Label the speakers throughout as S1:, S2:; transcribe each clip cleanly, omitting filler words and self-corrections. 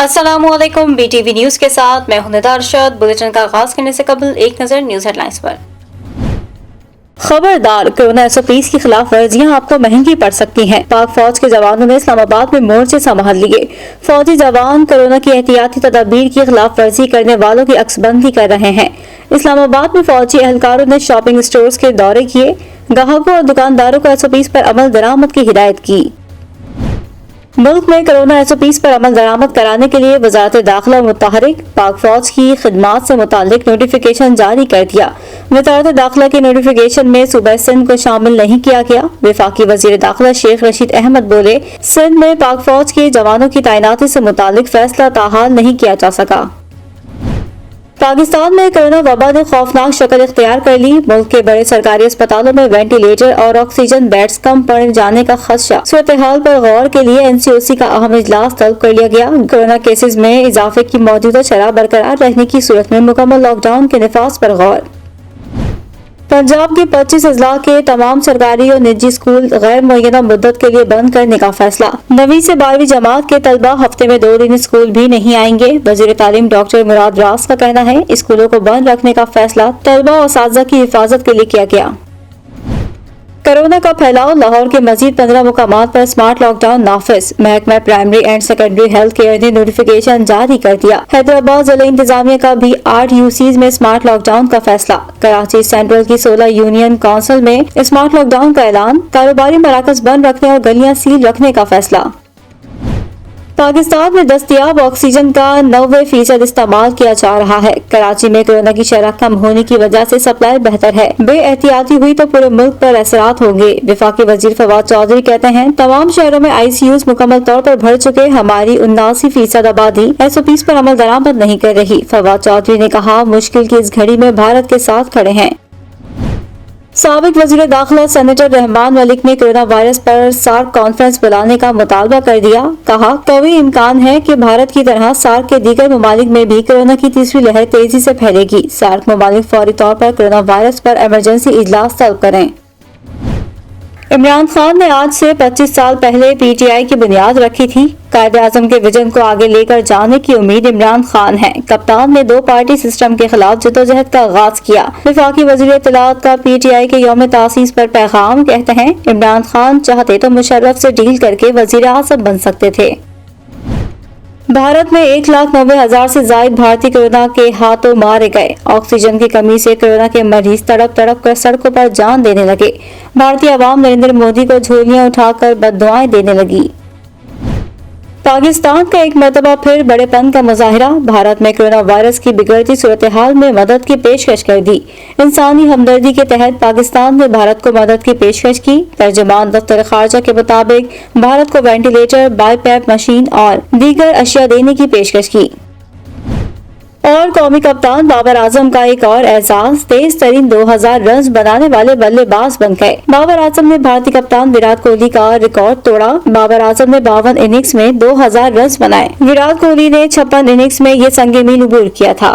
S1: अस्सलाम वालेकुम। BTV news के साथ मैं हूं निदा अरशद। बुलेटिन का आगाज करने से कबल एक नजर न्यूज हेडलाइंस पर। खबरदार, कोरोना SOPs की खिलाफ वर्जियां आपको महंगी पड़ सकती हैं। पाक फौज के जवानों ने इस्लामाबाद में मोर्चे संभाल लिए। फौजी जवान कोरोना की एहतियाती तदाबीर की खिलाफ वर्जी करने वालों की अक्सबंदी कर रहे हैं। इस्लामाबाद में फौजी एहलकारों ने शॉपिंग स्टोर्स के दौरे किए, ग्राहकों और दुकानदारों को SOPs पर अमल दरामद की हिदायत की। मुल्क में कोरोना SOPs पर अमल दरामद कराने के लिए वजारत दाखिला मुतहरिक, पाक फौज की खिदमात से मुतालिक नोटिफिकेशन जारी कर दिया। वजारत दाखिला के नोटिफिकेशन में सूबा सिंध को शामिल नहीं किया गया। वफाकी वजीर दाखिला शेख रशीद अहमद बोले, सिंध में पाक फौज के जवानों की तैनाती से मुतालिक फैसला ताहाल नहीं किया जा सका। पाकिस्तान में कोरोना वबा ने खौफनाक शक्ल इख्तियार कर ली। मुल्क के बड़े सरकारी अस्पतालों में वेंटिलेटर और ऑक्सीजन बेड्स कम पड़ जाने का खदशा। सूरत हाल पर गौर के लिए NCOC का अहम इजलास तलब कर लिया गया। कोरोना केसेस में इजाफे की मौजूदा शरह बरकरार रहने की सूरत में मुकम्मल लॉकडाउन के निफाज पर गौर। पंजाब के 25 अजला के तमाम सरकारी और निजी स्कूल गैर मुअय्यना मुद्दत के लिए बंद करने का फैसला। 9वीं से 12वीं जमात के तलबा हफ्ते में 2 दिन स्कूल भी नहीं आएंगे। वजीर तालीम डॉक्टर मुराद रास का कहना है, स्कूलों को बंद रखने का फैसला तलबा और असातिज़ा की हिफाजत के लिए किया गया। कोरोना का फैलाव, लाहौर के मजीद 15 मुकामात पर स्मार्ट लॉकडाउन नाफिज। महकमा primary and secondary health care ने नोटिफिकेशन जारी कर दिया। हैदराबाद जिला इंतजामिया का भी 8 UCs में स्मार्ट लॉकडाउन का फैसला। कराची सेंट्रल की 16 यूनियन काउंसिल में स्मार्ट लॉकडाउन का ऐलान। कारोबारी मराकज बंद रखने और गलियां सील रखने का फैसला। पाकिस्तान में दस्तयाब ऑक्सीजन का 90% इस्तेमाल किया जा रहा है। कराची में कोरोना की शरह कम होने की वजह से सप्लाई बेहतर है। बेएहतियाती हुई तो पूरे मुल्क पर असरात होंगे। वफाकी वजीर फवाद चौधरी कहते हैं, तमाम शहरों में ICUs मुकम्मल तौर पर भर चुके। हमारी 79% आबादी SOPs पर अमल दरामद नहीं कर रही। फवाद चौधरी ने कहा, मुश्किल की इस घड़ी में भारत के साथ खड़े हैं। साबिक वज़ीर दाखिला सेनेटर रहमान मलिक ने कोरोना वायरस पर सार्क कॉन्फ्रेंस बुलाने का मुतालबा कर दिया। कहा, कभी इम्कान है कि भारत की तरह सार्क के दीगर ममालिक में भी कोरोना की तीसरी लहर तेजी से फैलेगी। सार्क ममालिक फौरी तौर पर कोरोना वायरस पर इमरजेंसी इजलास तलब करें। इमरान खान ने आज से 25 साल पहले PTI की बुनियाद रखी थी। कायद-ए-आज़म के विजन को आगे लेकर जाने की उम्मीद इमरान खान है। कप्तान ने 2 पार्टी सिस्टम के खिलाफ जद्दोजहद का आगाज किया। वफाकी वज़ीर इत्तलाआत का PTI के यौम तासीस पर पैगाम, कहते हैं, इमरान खान चाहते तो मुशर्रफ से डील करके वज़ीर आज़म बन सकते थे। भारत में 1,90,000 से जायद भारतीय कोरोना के हाथों मारे गए। ऑक्सीजन की कमी से कोरोना के मरीज तड़प तड़प कर सड़कों पर जान देने लगे। भारतीय अवाम नरेंद्र मोदी को झोलियां उठाकर बद्दुआएं देने लगी। पाकिस्तान का एक मरतबा फिर बड़ेपन का मुजाहिरा। भारत में कोरोना वायरस की बिगड़ती सूरत हाल में मदद की पेशकश कर दी। इंसानी हमदर्दी के तहत पाकिस्तान ने भारत को मदद की पेशकश की। तर्जुमान दफ्तर खारजा के मुताबिक भारत को वेंटिलेटर, बाईपैप मशीन और दीगर अशिया देने की पेशकश की। और कौमी कप्तान बाबर आजम का एक और एजाज, तेज तरीन 2000 रन बनाने वाले बल्लेबाज बन गए। बाबर आजम ने भारतीय कप्तान विराट कोहली का रिकॉर्ड तोड़ा। बाबर आजम ने 52 इनिंग्स में 2000 रन बनाए। विराट कोहली ने 56 इनिंग्स में ये संगे मील अबूर किया था।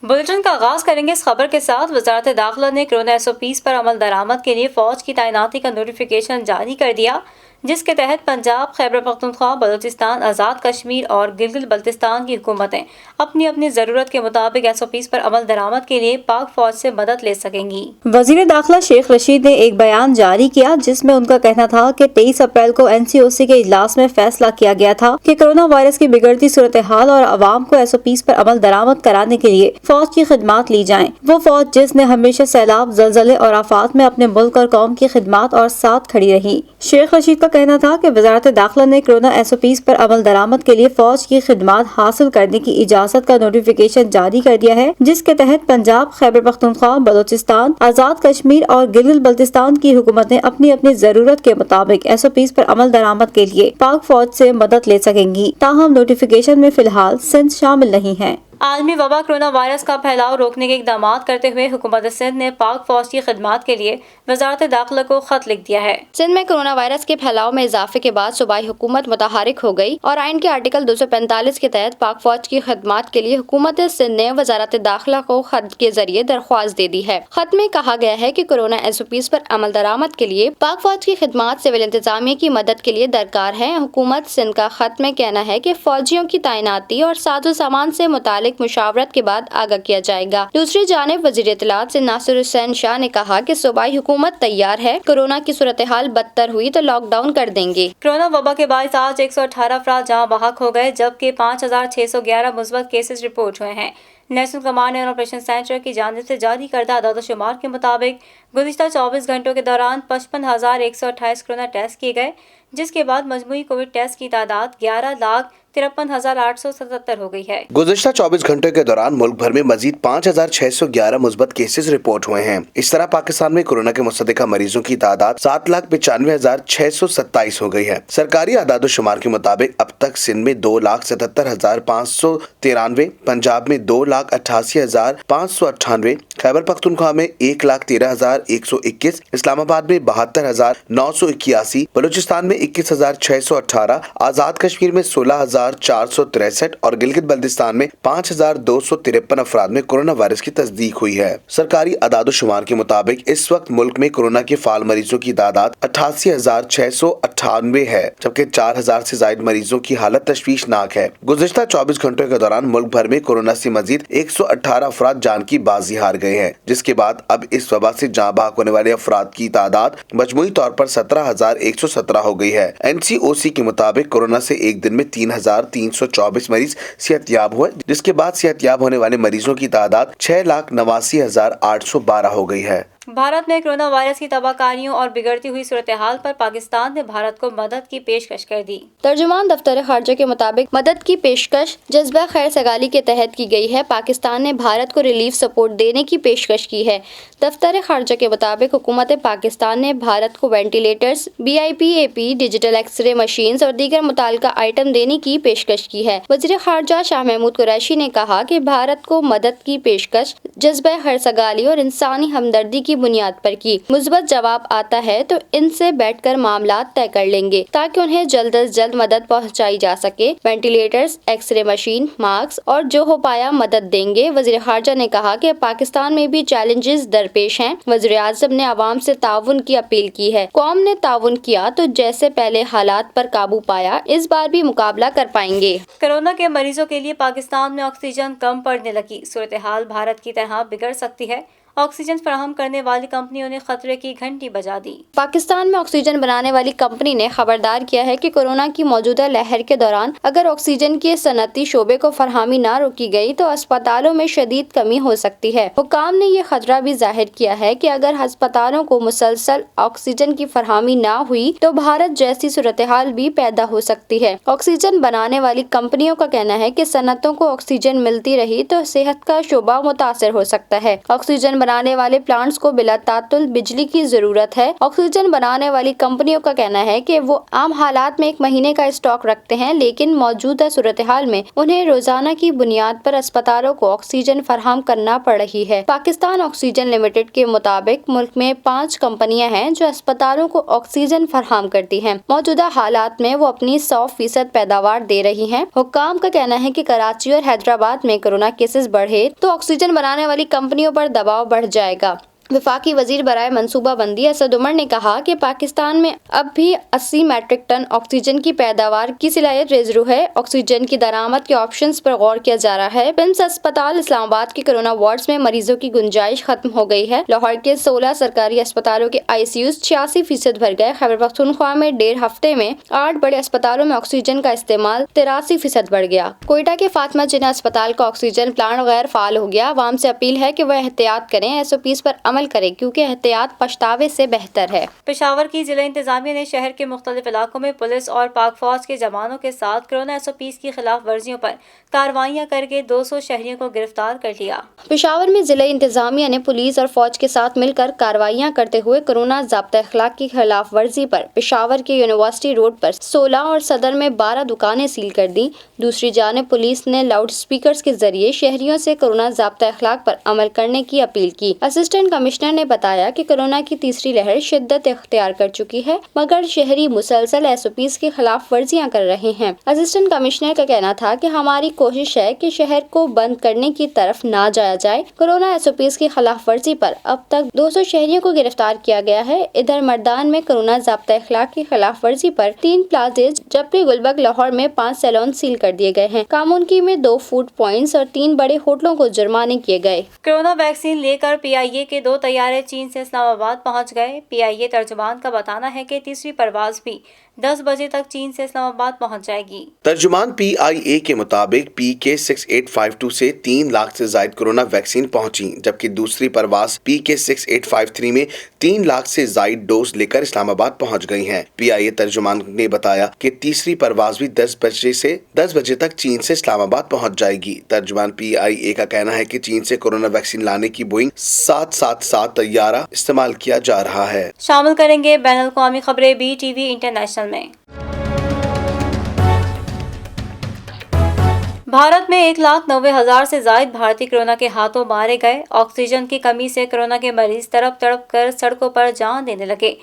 S1: बुलेटिन का आगाज करेंगे इस खबर के साथ। वजारत दाखिला ने कोरोना SOPs पर अमल दरामद के लिए फौज की तैनाती का नोटिफिकेशन जारी कर दिया, जिसके तहत पंजाब, खैबर पख्तूनख्वा, बलूचिस्तान, आज़ाद कश्मीर और गिलगित बल्तिस्तान की हुकूमतें अपनी अपनी जरूरत के मुताबिक SOPs पर अमल दरामद के लिए पाक फौज से मदद ले सकेंगी। वजीर दाखिला शेख रशीद ने एक बयान जारी किया, जिसमें उनका कहना था कि 23 अप्रैल को NCOC के इजलास में फैसला किया गया था कि कोरोना वायरस की बिगड़ती सूरत हाल और अवाम को SOPs पर अमल दरामद कराने के लिए फौज की खिदमात ली जाएं। वो फौज जिसने हमेशा सैलाब, जलजले और आफात में अपने मुल्क और कौम की खिदमात और साथ खड़ी रही। शेख रशीद का कहना था कि वजारत दाखिला ने कोरोना SOPs पर अमल दरामद के लिए फौज की खिदमात हासिल करने की इजाजत का नोटिफिकेशन जारी कर दिया है, जिसके तहत पंजाब, खैबर पख्तूनख्वा, बलूचिस्तान, आज़ाद कश्मीर और गिलगित बल्तिस्तान की हुकूमतें अपनी अपनी जरूरत के मुताबिक SOPs पर अमल दरामद के लिए पाक फौज से मदद ले सकेंगी। ताहम नोटिफिकेशन में फिलहाल सिंध शामिल नहीं है। عالمی وبا کورونا وائرس کا پھیلاؤ روکنے کے اقدامات کرتے ہوئے حکومت سندھ نے پاک فوج کی خدمات کے لیے وزارت داخلہ کو خط لکھ دیا ہے۔ سندھ میں کورونا وائرس کے پھیلاؤ میں اضافے کے بعد صوبائی حکومت متحرک ہو گئی اور آئین کے آرٹیکل 245 کے تحت پاک فوج کی خدمات کے لیے حکومت سندھ نے وزارت داخلہ کو خط کے ذریعے درخواست دے دی ہے۔ خط میں کہا گیا ہے کہ کورونا SOPs پر عمل درآمد کے لیے پاک فوج کی خدمات سول انتظامیہ کی مدد کے لیے درکار ہے۔ حکومت سندھ کا خط میں کہنا ہے کہ فوجیوں کی تعیناتی اور ساز و سامان سے متعلق مشاورت کے بعد آگاہ کیا جائے گا۔ دوسری جانب وزیر اطلاعات سندھ ناصر حسین شاہ نے کہا کہ صوبائی حکومت تیار ہے، کورونا کی صورتحال بدتر ہوئی تو لاک ڈاؤن کر دیں گے۔ کورونا وبا کے باعث آج 118 افراد جاں بحق ہو گئے جبکہ 5611 مثبت کیسز رپورٹ ہوئے ہیں۔ National command and operation centre کی جانب سے جاری کردہ اعداد و شمار کے مطابق گزشتہ 24 گھنٹوں کے دوران 55,128 کورونا ٹیسٹ کیے گئے، جس کے بعد مجموعی کووڈ ٹیسٹ کی تعداد 11,53,877 ہو گئی ہے۔
S2: گزشتہ 24 گھنٹوں کے دوران ملک بھر میں مزید 5,611 مثبت کیسز رپورٹ ہوئے ہیں۔ اس طرح پاکستان میں کورونا کے مصدقہ مریضوں کی تعداد 7,95,627 ہو گئی ہے۔ سرکاری اعداد و شمار کے مطابق اب تک سندھ میں 2,77,593، پنجاب میں 2,88,598، خیبر پختونخوا میں 1,13,121، اسلام آباد میں 72,981، بلوچستان میں 21,618، آزاد کشمیر میں 16,463 اور گلگت بلتستان میں 5,253 افراد میں کورونا وائرس کی تصدیق ہوئی ہے۔ سرکاری اعداد و شمار کے مطابق اس وقت ملک میں کورونا کے فعال مریضوں کی تعداد 88,698 ہے، جبکہ 4,000 سے زائد مریضوں کی حالت تشویشناک ہے۔ گزشتہ 24 گھنٹوں کے دوران ملک بھر میں کورونا سے مزید 118 افراد جان کی بازی ہار گئے ہیں، جس کے بعد اب اس وبا سے جاں بحق ہونے والے افراد کی تعداد مجموعی طور پر 17,117 ہو گئی ہے۔ NCOC کے مطابق کورونا سے ایک دن میں 3,324 مریض صحت یاب ہوئے، جس کے بعد صحت یاب ہونے والے مریضوں کی تعداد 6,89,812 ہو گئی ہے۔
S1: بھارت میں کورونا وائرس کی تباہ کاریوں اور بگڑتی ہوئی صورتحال پر پاکستان نے بھارت کو مدد کی پیشکش کر دی۔ ترجمان دفتر خارجہ کے مطابق مدد کی پیشکش جذبہ خیر سگالی کے تحت کی گئی ہے۔ پاکستان نے بھارت کو ریلیف سپورٹ دینے کی پیشکش کی ہے۔ دفتر خارجہ کے مطابق حکومت پاکستان نے بھارت کو ventilators, BIP digital X ray machines اور دیگر متعلقہ آئٹم دینے کی پیشکش کی ہے۔ وزیر خارجہ شاہ محمود قریشی نے کہا کہ بھارت کو مدد کی پیشکش جذبہ خیر سگالی اور انسانی ہمدردی کی بنیاد پر کی۔ مثبت جواب آتا ہے تو ان سے بیٹھ کر معاملات طے کر لیں گے تاکہ انہیں جلد از جلد مدد پہنچائی جا سکے۔ Ventilators, x ray machine, mask اور جو ہو پایا مدد دیں گے۔ وزیر خارجہ نے کہا کہ پاکستان میں بھی چیلنجز درپیش ہیں۔ وزیر اعظم نے عوام سے تعاون کی اپیل کی ہے۔ قوم نے تعاون کیا تو جیسے پہلے حالات پر قابو پایا، اس بار بھی مقابلہ کر پائیں گے۔ کورونا کے مریضوں کے لیے پاکستان میں آکسیجن کم پڑنے لگی، صورتحال بھارت کی طرح بگڑ سکتی ہے۔ آکسیجن فراہم کرنے والی کمپنیوں نے خطرے کی گھنٹی بجا دی۔ پاکستان میں آکسیجن بنانے والی کمپنی نے خبردار کیا ہے کہ کورونا کی موجودہ لہر کے دوران اگر آکسیجن کے صنعتی شعبے کو فراہمی نہ روکی گئی تو اسپتالوں میں شدید کمی ہو سکتی ہے۔ حکام نے یہ خطرہ بھی ظاہر کیا ہے کہ اگر ہسپتالوں کو مسلسل آکسیجن کی فراہمی نہ ہوئی تو بھارت جیسی صورتحال بھی پیدا ہو سکتی ہے۔ آکسیجن بنانے والی کمپنیوں کا کہنا ہے کہ صنعتوں کو آکسیجن ملتی رہی تو صحت کا شعبہ متاثر ہو سکتا ہے۔ آکسیجن بنانے والے پلانٹس کو بلا تعطل بجلی کی ضرورت ہے۔ آکسیجن بنانے والی کمپنیوں کا کہنا ہے کہ وہ عام حالات میں 1 مہینے کا اسٹاک رکھتے ہیں، لیکن موجودہ صورتحال میں انہیں روزانہ کی بنیاد پر اسپتالوں کو آکسیجن فراہم کرنا پڑ رہی ہے۔ پاکستان آکسیجن لمیٹڈ کے مطابق ملک میں 5 کمپنیاں ہیں جو اسپتالوں کو آکسیجن فراہم کرتی ہیں۔ موجودہ حالات میں وہ اپنی 100% پیداوار دے رہی ہیں۔ حکام کا کہنا ہے کہ کراچی اور حیدرآباد میں کورونا کیسز بڑھے تو آکسیجن بنانے والی کمپنیوں پر دباؤ بڑھ جائے گا۔ وفاقی وزیر برائے منصوبہ بندی اسد عمر نے کہا کہ پاکستان میں اب بھی 80 میٹرک ٹن آکسیجن کی پیداوار کی صلاحیت ریزرو ہے۔ آکسیجن کی درآمد کے آپشنز پر غور کیا جا رہا ہے۔ پمس اسپتال اسلام آباد کے کورونا وارڈز میں مریضوں کی گنجائش ختم ہو گئی ہے۔ لاہور کے 16 سرکاری اسپتالوں کے ICUs 86% بھر گئے۔ خیبر پختونخوا میں 1.5 ہفتے میں 8 بڑے اسپتالوں میں آکسیجن کا استعمال 83% بڑھ گیا۔ کوئٹہ کے فاطمہ جناح اسپتال کا آکسیجن پلانٹ غیر فعال ہو گیا۔ عوام سے اپیل ہے کہ وہ احتیاط کریں، SOPs پر عمل
S3: عمل کرے کیونکہ احتیاط پچھتاوے سے بہتر ہے۔
S1: پشاور کی ضلع انتظامیہ نے شہر کے مختلف علاقوں میں پولیس اور پاک فوج کے جوانوں کے ساتھ کورونا SOPs کی خلاف ورزیوں پر کارروائیاں کر کے 200 شہریوں کو گرفتار کر لیا۔
S3: پشاور میں ضلع انتظامیہ نے پولیس اور فوج کے ساتھ مل کر کارروائیاں کرتے ہوئے کورونا ضابطۂ اخلاق کی خلاف ورزی پر پشاور کے یونیورسٹی روڈ پر 16 اور صدر میں 12 دکانیں سیل کر دیں۔ دوسری جانب پولیس نے لاؤڈ اسپیکرز کے ذریعے شہریوں سے کورونا ضابطۂ اخلاق پر عمل کرنے کی اپیل کی۔ اسسٹنٹ کمشنر نے بتایا کہ کورونا کی تیسری لہر شدت اختیار کر چکی ہے مگر شہری مسلسل SOPs کی خلاف ورزیاں کر رہے ہیں۔ اسسٹنٹ کمشنر کا کہنا تھا کہ ہماری کوشش ہے کہ شہر کو بند کرنے کی طرف نہ جایا جائے۔ کورونا SOPs کی خلاف ورزی پر اب تک 200 شہریوں کو گرفتار کیا گیا ہے۔ ادھر مردان میں کورونا ضابطۂ اخلاق کی خلاف ورزی پر 3 پلازے جبکہ گلبرگ لاہور میں 5 سیلون سیل کر دیے گئے ہیں۔ کامونکی میں 2 فوڈ پوائنٹس اور 3 بڑے ہوٹلوں کو جرمانے کیے گئے۔
S1: کورونا ویکسین لے کر PIA کے 2 طیارے چین سے اسلام آباد پہنچ گئے۔ PIA ترجمان کا بتانا ہے کہ تیسری پرواز بھی 10 بجے تک چین سے اسلام آباد پہنچ جائے گی۔
S2: ترجمان PIA کے مطابق PK6852 سے 3 لاکھ سے زائد کورونا ویکسین پہنچی جبکہ دوسری پرواز PK6853 میں 3 لاکھ سے زائد ڈوز لے کر اسلام آباد پہنچ گئی ہیں۔ PIA ترجمان نے بتایا کہ تیسری پرواز بھی 10 بجے تک چین سے اسلام آباد پہنچ جائے گی۔ ترجمان PIA کا کہنا ہے کہ چین سے کورونا ویکسین لانے کی بوئنگ 777 طیارہ استعمال کیا جا رہا ہے۔
S1: شامل کریں گے بین الاقوامی خبریں BTV انٹرنیشنل میں۔ بھارت میں 1,90,000 سے زائد بھارتی کورونا کے ہاتھوں مارے گئے۔ آکسیجن کی کمی سے کورونا کے مریض تڑپ تڑپ کر سڑکوں پر جان دینے لگے۔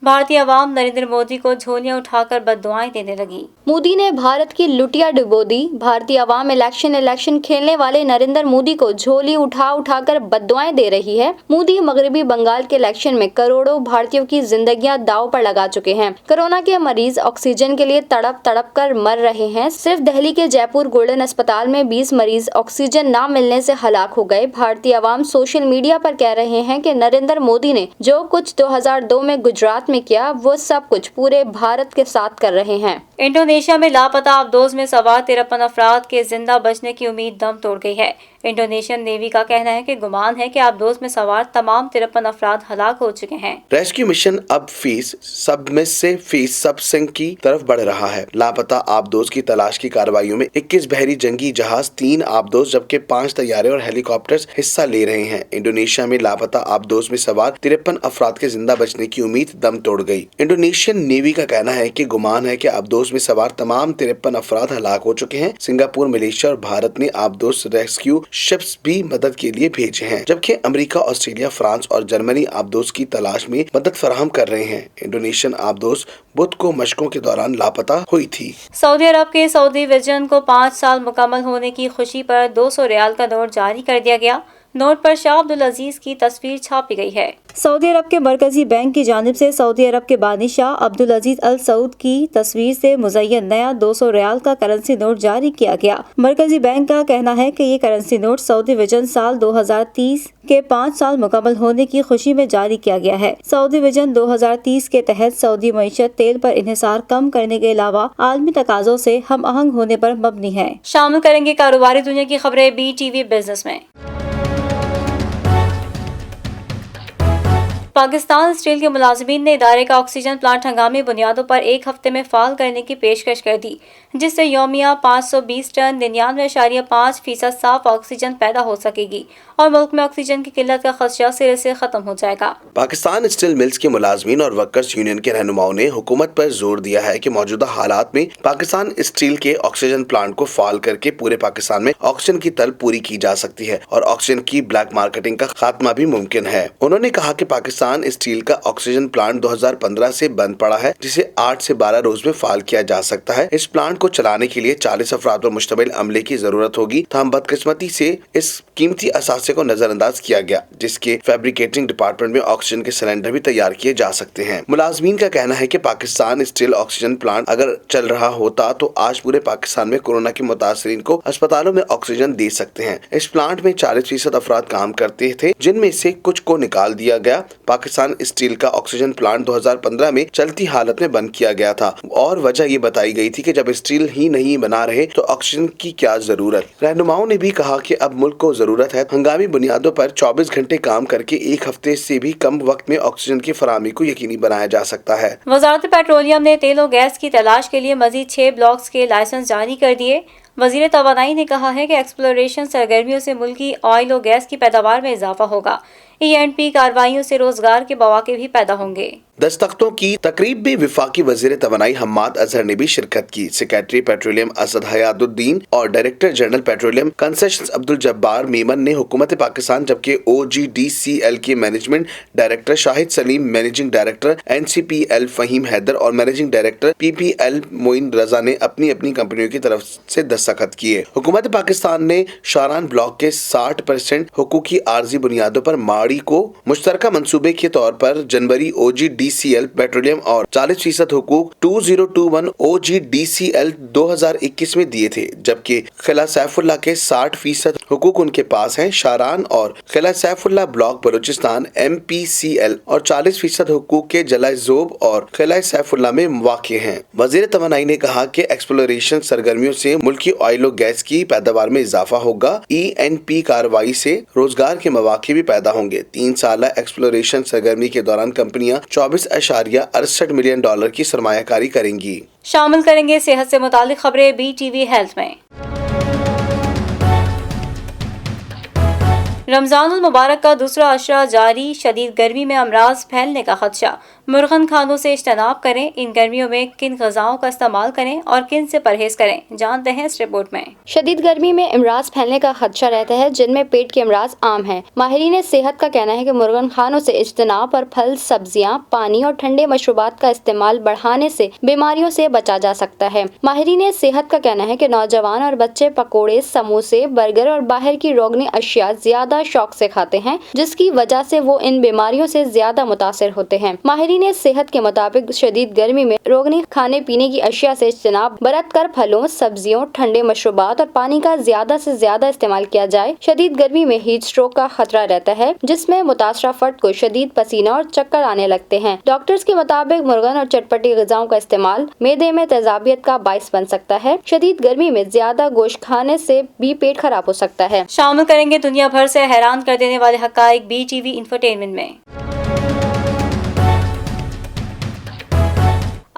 S1: بھارتی عوام نریندر مودی کو جھولیاں اٹھا کر بددعائیں دینے لگی۔
S3: مودی نے بھارت کی لٹیا ڈبو دی۔ بھارتی عوام الیکشن کھیلنے والے نریندر مودی کو جھولی اٹھا کر بددعائیں دے رہی ہے۔ مودی مغربی بنگال کے الیکشن میں کروڑوں بھارتیوں کی زندگیاں داؤ پر لگا چکے ہیں۔ کورونا کے مریض آکسیجن کے لیے تڑپ تڑپ کر مر رہے ہیں۔ صرف دہلی کے جے پور گولڈن اسپتال میں 20 مریض آکسیجن نہ ملنے سے ہلاک ہو گئے۔ بھارتی عوام سوشل میڈیا پر کہہ رہے ہیں کہ نریندر مودی نے جو کچھ 2002 میں گجرات میں کیا وہ سب کچھ پورے بھارت کے ساتھ کر رہے ہیں۔
S1: انڈونیشیا میں لاپتہ آبدوز میں سوار 53 افراد کے زندہ بچنے کی امید دم توڑ گئی ہے۔ انڈونیشین نیوی کا کہنا ہے کہ گمان ہے کہ آبدوز میں سوار تمام 53 افراد ہلاک ہو چکے ہیں۔
S2: ریسکیو مشن اب سب سنک کی طرف بڑھ رہا ہے۔ لاپتہ آبدوز کی تلاش کی کارروائیوں میں 21 بحری جنگی جہاز، 3 آبدوز جبکہ 5 طیارے اور ہیلی کاپٹرز حصہ لے رہے ہیں۔ انڈونیشیا میں لاپتہ آبدوز میں سوار 53 افراد کے زندہ بچنے کی امید دم توڑ گئی۔ انڈونیشین نیوی کا کہنا ہے کہ گمان ہے کہ آبدوز میں سوار تمام 53 افراد ہلاک ہو چکے ہیں۔ سنگاپور، ملیشیا اور بھارت نے آبدوز ریسکیو شپس بھی مدد کے لیے بھیجے ہیں جبکہ امریکہ، آسٹریلیا، فرانس اور جرمنی آبدوز کی تلاش میں مدد فراہم کر رہے ہیں۔ انڈونیشین آبدوز بدھ کو مشقوں کے دوران لاپتہ ہوئی تھی۔
S1: سعودی عرب کے سعودی ویژن کو 5 سال مکمل ہونے کی خوشی پر 200 ریال کا نوٹ جاری کر دیا گیا۔ نوٹ پر شاہ عبدالعزیز کی تصویر چھاپی گئی ہے۔ سعودی عرب کے مرکزی بینک کی جانب سے سعودی عرب کے بانی شاہ عبدالعزیز ال سعود کی تصویر سے مزین نیا 200 ریال کا کرنسی نوٹ جاری کیا گیا۔ مرکزی بینک کا کہنا ہے کہ یہ کرنسی نوٹ سعودی ویژن سال 2030 کے 5 سال مکمل ہونے کی خوشی میں جاری کیا گیا ہے۔ سعودی ویژن 2030 کے تحت سعودی معیشت تیل پر انحصار کم کرنے کے علاوہ عالمی تقاضوں سے ہم آہنگ ہونے پر مبنی ہے۔ شامل کریں گے کاروباری دنیا کی خبریں BTV بزنس میں۔ پاکستان اسٹیل کے ملازمین نے ادارے کا آکسیجن پلانٹ ہنگامی بنیادوں پر 1 ہفتے میں فعال کرنے کی پیشکش کر دی، جس سے یومیہ 520 ٹن 99.5% صاف آکسیجن پیدا ہو سکے گی اور ملک میں آکسیجن کی قلت کا خدشہ سرے سے ختم ہو جائے گا۔
S2: پاکستان اسٹیل ملز کے ملازمین اور ورکرز یونین کے رہنماؤں نے حکومت پر زور دیا ہے کہ موجودہ حالات میں پاکستان اسٹیل کے آکسیجن پلانٹ کو فعال کر کے پورے پاکستان میں آکسیجن کی طلب پوری کی جا سکتی ہے اور آکسیجن کی بلیک مارکیٹنگ کا خاتمہ بھی ممکن ہے۔ انہوں نے کہا کہ پاکستان اسٹیل کا آکسیجن پلانٹ 2015 سے بند پڑا ہے، جسے 8 سے 12 روز میں فعال کیا جا سکتا ہے۔ اس پلانٹ کو چلانے کے لیے 40 افراد پر مشتمل عملے کی ضرورت ہوگی، تاہم بدقسمتی سے اس قیمتی اثاثے کو نظر انداز کیا گیا، جس کے فیبریکیٹنگ ڈپارٹمنٹ میں آکسیجن کے سلنڈر بھی تیار کیے جا سکتے ہیں۔ ملازمین کا کہنا ہے کہ پاکستان اسٹیل آکسیجن پلانٹ اگر چل رہا ہوتا تو آج پورے پاکستان میں کورونا کے متاثرین کو اسپتالوں میں آکسیجن دے سکتے ہیں۔ اس پلانٹ میں 40% افراد کام کرتے تھے، جن میں سے کچھ کو نکال دیا گیا۔ پاکستان اسٹیل کا آکسیجن پلانٹ 2015 میں چلتی حالت میں بند کیا گیا تھا اور وجہ یہ بتائی گئی تھی کہ جب اسٹیل ہی نہیں بنا رہے تو آکسیجن کی کیا ضرورت۔ رہنماؤں نے بھی کہا کہ اب ملک کو ضرورت ہے ہنگامی इंतजामी बुनियादों पर 24 घंटे काम करके एक हफ्ते से भी कम वक्त में ऑक्सीजन की फराहमी को यकीनी बनाया जा सकता है।
S1: वजारत पेट्रोलियम ने तेल और गैस की तलाश के लिए मजीद 6 ब्लॉक्स के लाइसेंस जारी कर दिए। वजीर तवानाई ने कहा है कि एक्सप्लोरेशन सरगर्मियों से मुल्की ऑयल और गैस की पैदावार में इजाफा होगा। E&P कार्रवाइयों से रोजगार के मौके भी पैदा होंगे।
S2: दस्तख्तों की तकरीब में वफाकी वजीर तवानाई हम्माद अजहर ने भी शिरकत की। सेक्रेटरी पेट्रोलियम असद हयातुद्दीन और director general petroleum concessions Abdul Jabbar Memon ने हुकूमत पाकिस्तान, जबकि OGDCL के management director Shahid Salim, managing director NCPL Faheem Haider और managing director PPL Moin Raza ने अपनी अपनी कंपनियों की तरफ से दस्तखत किए। हुकूमत पाकिस्तान ने शारान ब्लॉक के 60% हुकूकी आर्जी बुनियादों पर माड़ी को मुश्तरका मंसूबे के तौर पर जनवरी OGDCL पेट्रोलियम और 40% हुकूक 2021 OGDCL 2021 में दिए थे, जबकि खिला सैफुल्लाह के 60% हुकूक उनके पास हैं। शारान और खिला सैफुल्लाह ब्लॉक बलूचिस्तान MPCL और 40% हुकूक के जला जोब और खिला सैफुल्लाह में वाक़ हैं। वज़ीर तवानाई ने कहा कि एक्सप्लोरेशन सरगर्मियों से मुल्की ऑयल और गैस की पैदावार में इजाफा होगा। E&P कार्रवाई से रोजगार के मौके भी पैदा होंगे। 3 साल एक्सप्लोरेशन सरगर्मी के दौरान कंपनियां 24.68 मिलियन डॉलर की सरमायाकारी करेंगी।
S1: शामिल करेंगे सेहत से मुतालिक खबरें BTV हेल्थ में। रमजानुल मुबारक का दूसरा अशरा जारी, शदीद गर्मी में अमराज फैलने का खदशा। मुर्गन खानों से इज्तनाब करें। इन गर्मियों में किन ग़िज़ाओं का इस्तेमाल करें और किन से परहेज करें, जानते हैं इस रिपोर्ट में।
S3: शदीद गर्मी में अमराज फैलने का खदशा रहता है, जिनमें पेट के अमराज आम हैं। माहिरीन सेहत का कहना है कि मुर्गन खानों से इज्तनाब और फल, सब्जियां, पानी और ठंडे मशरूबात का इस्तेमाल बढ़ाने से बीमारियों से बचा जा सकता है। माहिरीन सेहत का कहना है कि नौजवान और बच्चे पकोड़े, समोसे, बर्गर और बाहर की रोगनी अशिया ज्यादा शौक से खाते हैं, जिसकी वजह से वो इन बीमारियों से ज्यादा मुतासिर होते हैं। माहिरीन सेहत के मुताबिक शदीद गर्मी में रोगनी खाने पीने की अशिया से इज्तनाब बरत कर फलों, सब्जियों, ठंडे मशरूबात और पानी का ज्यादा से ज्यादा इस्तेमाल किया जाए। शदीद गर्मी में हीट स्ट्रोक का खतरा रहता है, जिसमें मुतासरा फर्द को शदीद पसीना और चक्कर आने लगते हैं। डॉक्टर्स के मुताबिक मुर्गन और चटपटी ग़िज़ाओं का इस्तेमाल मेदे में तेजाबियत का बाइस बन सकता है। शदीद गर्मी में ज्यादा गोश्त खाने से भी पेट खराब हो सकता है।
S1: शामिल करेंगे दुनिया भर से हैरान कर देने वाले हक़ाइक़ BTV इंफोटेनमेंट में।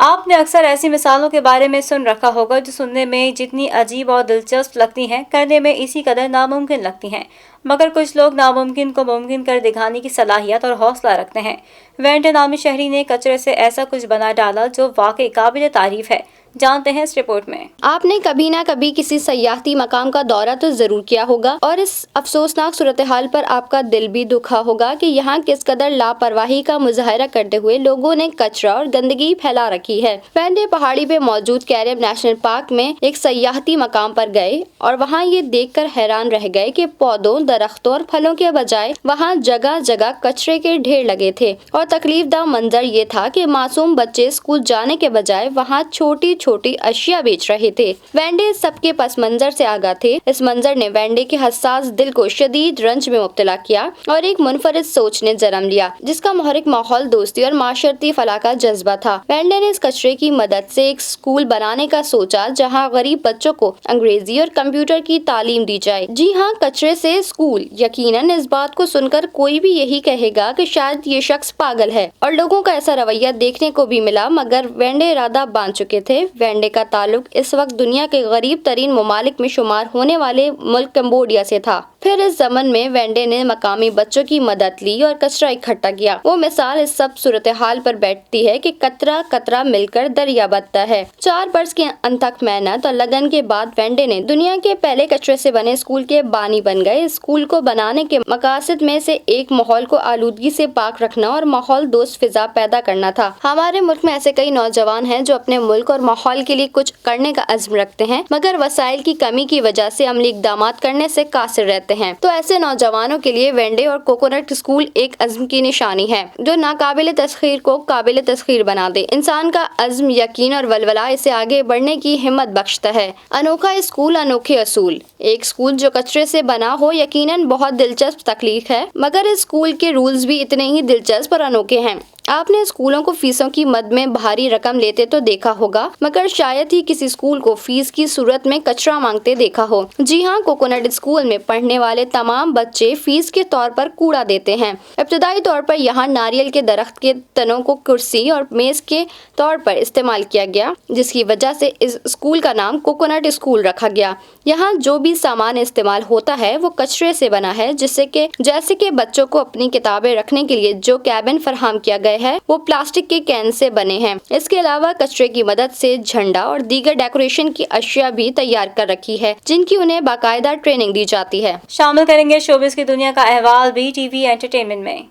S1: आपने अक्सर ऐसी मिसालों के बारे में सुन रखा होगा जो सुनने में जितनी अजीब और दिलचस्प लगती हैं, करने में इसी कदर नामुमकिन लगती हैं। मगर कुछ लोग नामुमकिन को मुमकिन कर दिखाने की सलाहियत और हौसला रखते हैं। वेंडे नामी शहरी ने कचरे से ऐसा कुछ बना डाला जो वाकई काबिल तारीफ है, जानते हैं इस रिपोर्ट में।
S3: आपने कभी ना कभी किसी सयाहती मकाम का दौरा तो जरूर किया होगा और इस अफसोसनाक सूरत हाल पर आपका दिल भी दुखा होगा कि यहाँ किस कदर लापरवाही का मुजाहरा करते हुए लोगों ने कचरा और गंदगी फैला रखी है। वेंडे पहाड़ी पे मौजूद कैरिब नेशनल पार्क में एक सयाहती मकाम पर गए और वहाँ ये देखकर हैरान रह गए कि पौधों, दरख्तों और फलों के बजाय वहाँ जगह जगह कचरे के ढेर लगे थे। और तकलीफदा मंजर ये था कि मासूम बच्चे स्कूल जाने के बजाय वहाँ छोटी छोटी अशिया बेच रहे थे। वेंडे सबके पस मंजर से आगाह थे। इस मंजर ने वेंडे के हसास दिल को शदीद रंज में मुब्तला किया और एक मुनफरिद सोच ने जन्म लिया, जिसका मुहर्रिक माहौल दोस्ती और माशरती फलाह का जज्बा था। वेंडे ने इस कचरे की मदद से एक स्कूल बनाने का सोचा, जहाँ गरीब बच्चों को अंग्रेजी और कंप्यूटर की तालीम दी जाए। जी हाँ, कचरे से स्कूल। यकीनन इस बात को सुनकर कोई भी यही कहेगा कि शायद ये शख्स पागल है, और लोगों का ऐसा रवैया देखने को भी मिला। मगर वेंडे इरादा बांध चुके थे। वेंडे का ताल्लुक इस वक्त दुनिया के गरीब तरीन ममालिक में शुमार होने वाले मुल्क कंबोडिया से था। फिर इस ज़मन में वेंडे ने मकामी बच्चों की मदद ली और कचरा इकट्ठा किया। वो मिसाल इस सब सूरत हाल पर बैठती है कि कतरा कतरा मिलकर दरिया बनता है। 4 बरस की अनथक मेहनत और लगन के बाद वेंडे ने दुनिया के पहले कचरे से बने स्कूल के बानी बन गए। स्कूल को बनाने के मकासद में से एक माहौल को आलूदगी से पाक रखना और माहौल दोस्त फिजा पैदा करना था। हमारे मुल्क में ऐसे कई नौजवान हैं जो अपने मुल्क और माहौल के लिए कुछ करने का अज़्म रखते हैं, मगर वसाइल की कमी की वजह से अमली इक़दामात करने से कासिर रहते हैं। तो ऐसे नौजवानों के लिए वेंडे और कोकोनट स्कूल एक अज़्म की निशानी है, जो नाकाबिल तस्खीर को काबिल तस्खीर बना दे। इंसान का अज़्म, यकीन और वलवला इसे आगे बढ़ने की हिम्मत बख्शता है। अनोखा स्कूल, अनोखे असूल। एक स्कूल जो कचरे से बना हो यकीनन बहुत दिलचस्प तकलीफ है, मगर इस स्कूल के रूल्स भी इतने ही दिलचस्प और अनोखे हैं। आपने स्कूलों को फीसों की मद में भारी रकम लेते तो देखा होगा, मगर शायद ही किसी स्कूल को फीस की सूरत में कचरा मांगते देखा हो। जी हाँ, कोकोनट स्कूल में पढ़ने वाले तमाम बच्चे फीस के तौर पर कूड़ा देते हैं। इब्तदाई तौर पर यहाँ नारियल के दरख्त के तनों को कुर्सी और मेज के तौर पर इस्तेमाल किया गया, जिसकी वजह से इस स्कूल का नाम कोकोनट स्कूल रखा गया। यहाँ जो भी सामान इस्तेमाल होता है वो कचरे से बना है, जैसे कि बच्चों को अपनी किताबें रखने के लिए जो कैबिन फराहम किया गया है वो प्लास्टिक के कैन से बने हैं। इसके अलावा कचरे की मदद से झंडा और दीगर डेकोरेशन की अशिया भी तैयार कर रखी है, जिनकी उन्हें बाकायदा ट्रेनिंग दी जाती है।
S1: शामिल करेंगे शोबिस की दुनिया का अहवाल BTV एंटरटेनमेंट में।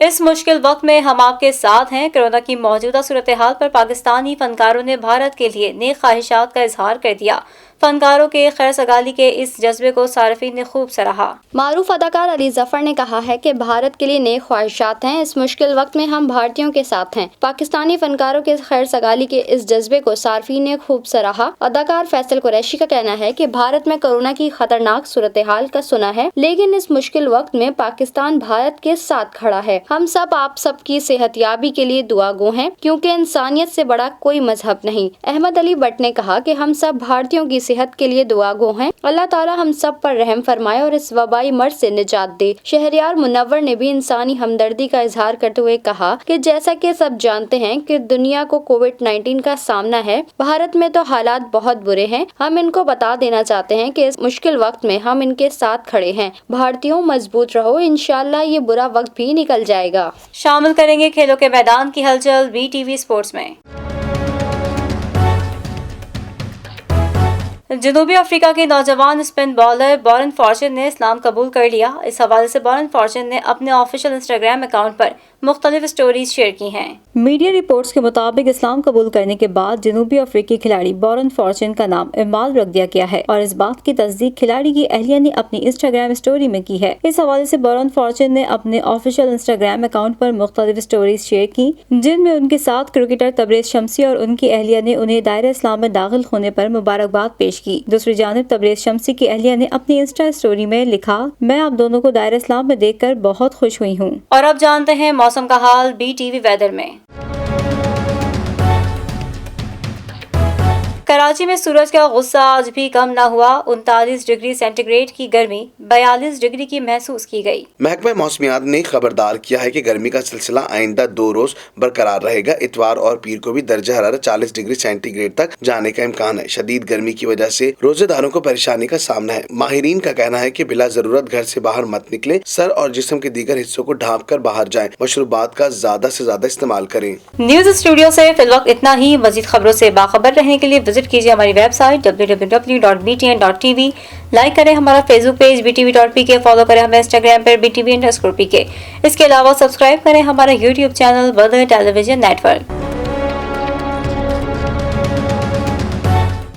S1: इस मुश्किल वक्त में हम आपके साथ हैं। कोरोना की मौजूदा सूरत हाल पर पाकिस्तानी फनकारों ने भारत के लिए नेक ख्वाहिशात का इजहार कर दिया। फनकारों के खैर सगाली के इस जज्बे को सार्फिन ने खूब सराहा।
S3: मारूफ अदाकार अली जफर ने कहा है कि भारत के लिए नेक ख्वाहिशात हैं, इस मुश्किल वक्त में हम भारतीयों के साथ हैं। पाकिस्तानी फनकारों के खैर सगाली के इस जज्बे को सार्फिन ने खूब सराहा। अदाकार फैसल कुरैशी का कहना है कि भारत में कोरोना की खतरनाक सूरत हाल का सुना है, लेकिन इस मुश्किल वक्त में पाकिस्तान भारत के साथ खड़ा है। हम सब आप सबकी सेहतयाबी के लिए दुआगो हैं, क्योंकि इंसानियत से बड़ा कोई मजहब नहीं। अहमद अली भट्ट ने कहा कि हम सब भारतीयों की सेहत के लिए दुआगो हैं। अल्लाह ताला हम सब पर रहम फरमाए और इस वबाई मर्ज से निजात दे। शहरयार मुनव्वर ने भी इंसानी हमदर्दी का इजहार करते हुए कहा कि जैसा कि सब जानते हैं कि दुनिया को कोविड-19 का सामना है, भारत में तो हालात बहुत बुरे हैं। हम इनको बता देना चाहते हैं कि इस मुश्किल वक्त में हम इनके साथ खड़े हैं। भारतीयों मजबूत रहो, इंशाअल्लाह ये बुरा वक्त भी निकल जाएगा।
S1: शामिल करेंगे खेलों के मैदान की हलचल BTV स्पोर्ट्स में। जनूबी अफ्रीका के नौजवान स्पिन बॉलर बॉरन फॉर्चून ने इस्लाम कबूल कर लिया। इस हवाले से बॉरन फॉर्चून ने अपने ऑफिशियल इंस्टाग्राम अकाउंट पर मुख्तलिफ स्टोरीज शेयर की हैं। मीडिया रिपोर्ट्स के मुताबिक इस्लाम कबूल करने के बाद जनूबी अफ्रीकी खिलाड़ी बॉरन फॉर्चून का नाम इमाल रख दिया गया है और इस बात की तस्दीक खिलाड़ी की अहलिया ने अपनी इंस्टाग्राम स्टोरी में की है। इस हवाले से बॉरन फॉर्चून ने अपने ऑफिशियल इंस्टाग्राम अकाउंट पर मुख्तलिफ स्टोरीज शेयर की, जिनमें उनके साथ क्रिकेटर तबरेज शमसी और उनकी अहलिया ने उन्हें दायरा इस्लाम में दाखिल होने पर मुबारकबाद पेश की। दूसरी जानिब तबरेज शमसी की अहलिया ने अपनी इंस्टा स्टोरी में लिखा, मैं आप दोनों को दायरा इस्लाम में देखकर बहुत खुश हुई हूँ। और अब जानते हैं मौसम का हाल BTV वेदर में। कराची में सूरज का गुस्सा आज भी कम न हुआ। 39 डिग्री सेंटीग्रेड की गर्मी 42 डिग्री की महसूस की गई।
S2: महकमा मौसमियात ने खबरदार किया है कि गर्मी का सिलसिला आइंदा 2 रोज बरकरार रहेगा। इतवार और पीर को भी दर्जा हरारत 40 डिग्री सेंटीग्रेड तक जाने का इम्कान है। शदीद गर्मी की वजह से रोजेदारों को परेशानी का सामना है। माहिरीन का कहना है कि बिला जरूरत घर से बाहर मत निकले, सर और जिस्म के दीगर हिस्सों को ढांप कर बाहर जाएं, मशरूबात का ज्यादा से ज्यादा इस्तेमाल करें।
S1: न्यूज स्टूडियो से फिलवक्त इतना ही। मजीद खबरों से बाखबर रहने के लिए विजिट कीजिए हमारी वेबसाइट www.btn.tv। लाइक करें हमारा फेसबुक पेज btv.pk, फॉलो करें हमें इंस्टाग्राम पर btv_pk। इसके अलावा सब्सक्राइब करें हमारा यूट्यूब चैनल बदर टेलीविजन नेटवर्क।